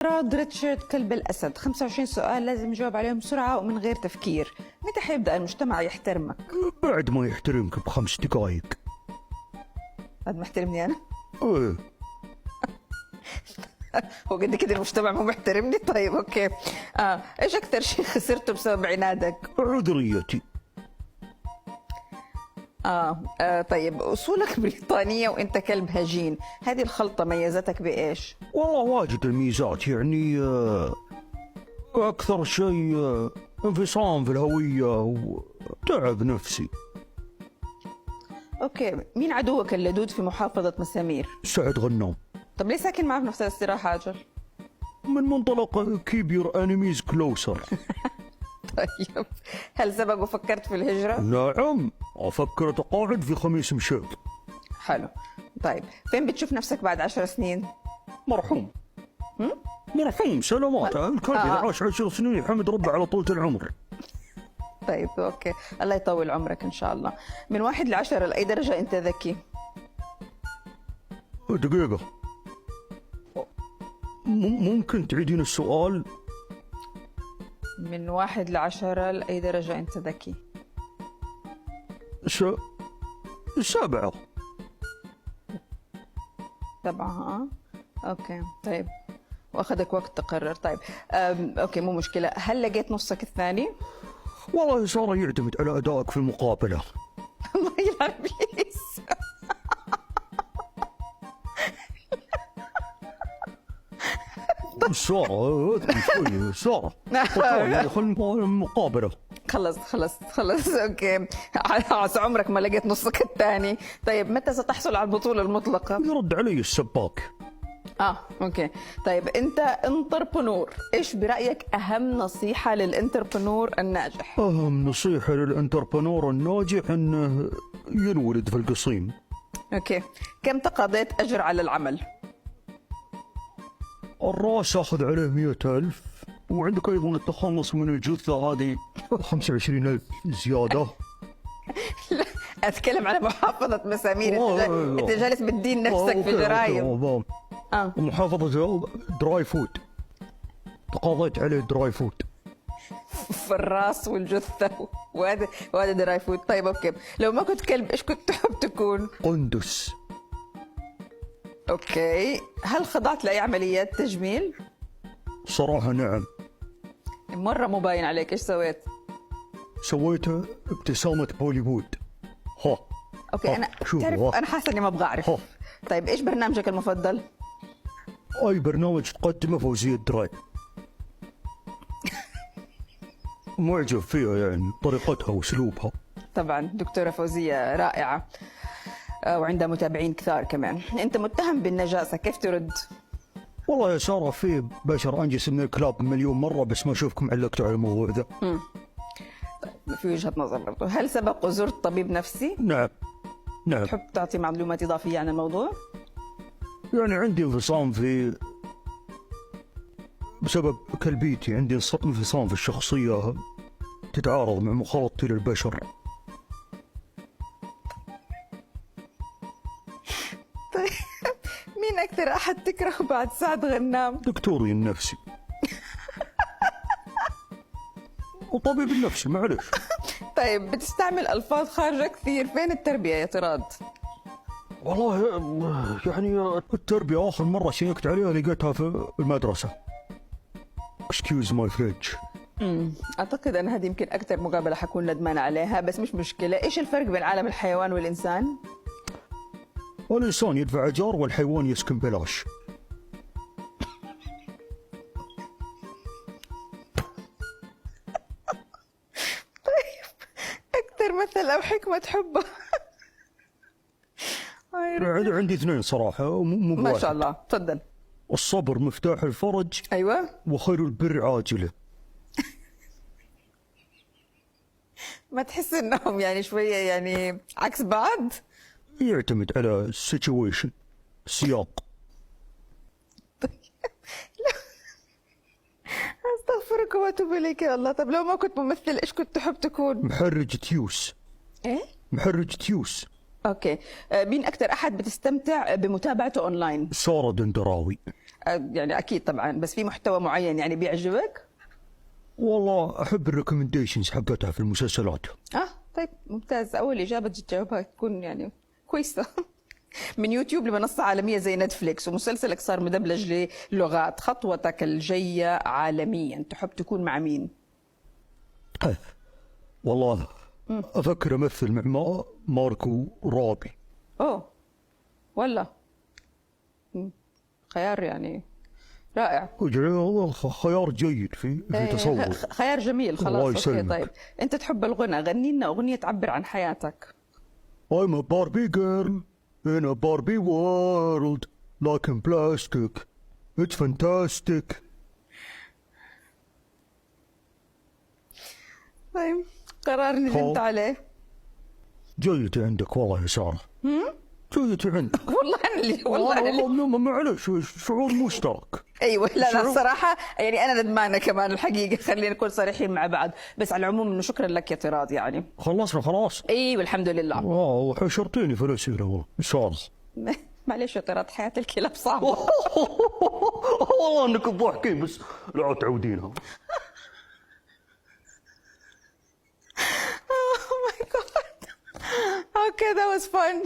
راد ريتشارد كلب الأسد، 25 سؤال لازم نجاوب عليهم بسرعة ومن غير تفكير. متى حيبدأ المجتمع يحترمك؟ بعد ما يحترمك ب5 دقائق. بعد ما يحترمني أنا؟ ايه هو قد كده المجتمع مو محترمني؟ طيب أوكي. إيش أكثر شيء خسرته بسبب عنادك؟ عذريتي. طيب أصولك بريطانية وأنت كلب هجين، هذه الخلطة ميزتك بإيش؟ والله واجد الميزات، يعني أكثر شيء انفصام في الهوية وتعب نفسي. أوكي، مين عدوك اللدود في محافظة مسامير؟ سعد غنام. طب ليه ساكن معه في نفس الاستراحة أجل؟ من منطلق keep your enemies closer. طيب هل سبق وفكرت في الهجرة؟ نعم، أفكر أتقاعد في خميس مشيط. حلو. طيب فين بتشوف نفسك بعد 10 سنين؟ مرحوم. مرحوم سلامات. الكلب إذا عاش 10 سنين يحمد ربه على طولة العمر. طيب أوكي، الله يطول عمرك إن شاء الله. من 1 ل10 لأي درجة أنت ذكي؟ دقيقة، ممكن تعيدين السؤال؟ من 1 ل10 لأي درجة أنت ذكي؟ 7. 7. أوكي طيب، وأخذك وقت تقرر. طيب أوكي مو مشكلة. هل لقيت نصك الثاني؟ والله صار يعتمد على أدائك في المقابلة. الله يلعن بليز. سارة شوي سارة. خلينا المقابلة. خلص اوكي. عسى عمرك ما لقيت نصك الثاني. طيب متى ستحصل على البطولة المطلقة؟ يرد علي السباك. اوكي طيب انت انتربرنور، ايش برأيك اهم نصيحة للانتربرنور الناجح؟ أهم نصيحة للانتربرنور الناجح انه ينولد في القصيم. اوكي، كم تقاضيت اجر على العمل؟ الراس اخذ عليه 100,000، وعندك ايضا التخلص من الجثة هذه 25,000 زيادة. لا اتكلم على محافظة مسامير. انت جالس بتدين نفسك في جرايم. محافظة دراي فود تقاضيت عليه دراي فود في الراس والجثة، وهذا دراي فود. طيب اوكي، لو ما كنت كلب ايش كنت تحب تكون؟ قندس. اوكي، هل خضعت لاي عمليات تجميل؟ صراحة نعم. مرة مو باين عليك، ايش سويت؟ سويت ابتسامة بوليوود. اوكي انا تعرف انا حاسة اني ما ابغى اعرف. طيب ايش برنامجك المفضل؟ اي برنامج تقدمه فوزية دراي. معجب فيها، يعني طريقتها واسلوبها. طبعا دكتورة فوزية رائعة، وعندها متابعين كثار كمان. انت متهم بالنجاسة، كيف ترد؟ والله يا سارة في بشر انجس من الكلاب مليون مرة، بس ما اشوفكم علقتوا على الموضوع ذا. طيب في وجهة نظر برضو. هل سبق وزرت طبيب نفسي؟ نعم. تحب تعطي معلومات إضافية عن الموضوع؟ يعني عندي انفصام بسبب كلبيتي، عندي انفصام في الشخصية تتعارض مع مخالطتي للبشر. طيب مين أكثر أحد تكرهه بعد سعد غنام؟ دكتوري النفسي. وطبيب النفسي معلش. طيب بتستعمل ألفاظ خارجة كثير، فين التربية يا طراد؟ والله يعني التربية آخر مرة شيكت عليها لقيتها في المدرسة. Excuse my French. أعتقد أن هذه يمكن أكثر مقابلة حكون ندمان عليها، بس مش مشكلة. إيش الفرق بين عالم الحيوان والإنسان؟ الإنسان يدفع أجار والحيوان يسكن بلاش. طيب أكثر مثل أو حكمة تحبها؟ عندي 2 صراحة، مو ما شاء الله. تفضل. الصبر مفتاح الفرج. أيوة. وخير البر عاجله. ما تحس انهم يعني شويه يعني عكس بعض؟ يعتمد على السيتويشن، السياق. استغفرك واتوب اليك يا الله. طب لو ما كنت ممثل ايش كنت تحب تكون؟ محرج تيوس. ايه؟ محرج تيوس. اوكي. مين اكثر احد بتستمتع بمتابعته اونلاين؟ سارة دندراوي. يعني اكيد طبعا، بس في محتوى معين يعني بيعجبك؟ والله احب الريكومنديشنز حقتها في المسلسلات. طيب ممتاز، اول اجابه تجاوبها تكون يعني كويسه. من يوتيوب لمنصه عالميه زي نتفليكس، ومسلسلك صار مدبلج للغات، خطوتك الجايه عالميا تحب تكون مع مين؟ والله افكر امثل مع ماركو رابي. اوه والله. خيار يعني رائع. والله خيار جيد في تصور. خيار جميل. الله خلاص اوكي. يسلمك. طيب انت تحب الغنى، غني لنا اغنيه تعبر عن حياتك. I'm a Barbie girl in a Barbie world like in plastic. It's fantastic. طيب قرار ندمت عليه. جيد عندك والله يا سارة. جيد عندك. والله انا اللي والله معلش شعور مشترك. ايوه. لا الصراحه يعني انا ندمانه كمان الحقيقه، خلينا نكون صريحين مع بعض، بس على العموم انه شكرا لك يا طراد يعني. خلصنا خلاص. ايوه الحمد لله. واو حشرتيني في الاسئله والله سارة. معلش يا طراد، حياه الكلاب صعبه. والله انكم ضاحكين بس لا تعودينها. Oh my god. Okay, that was fun.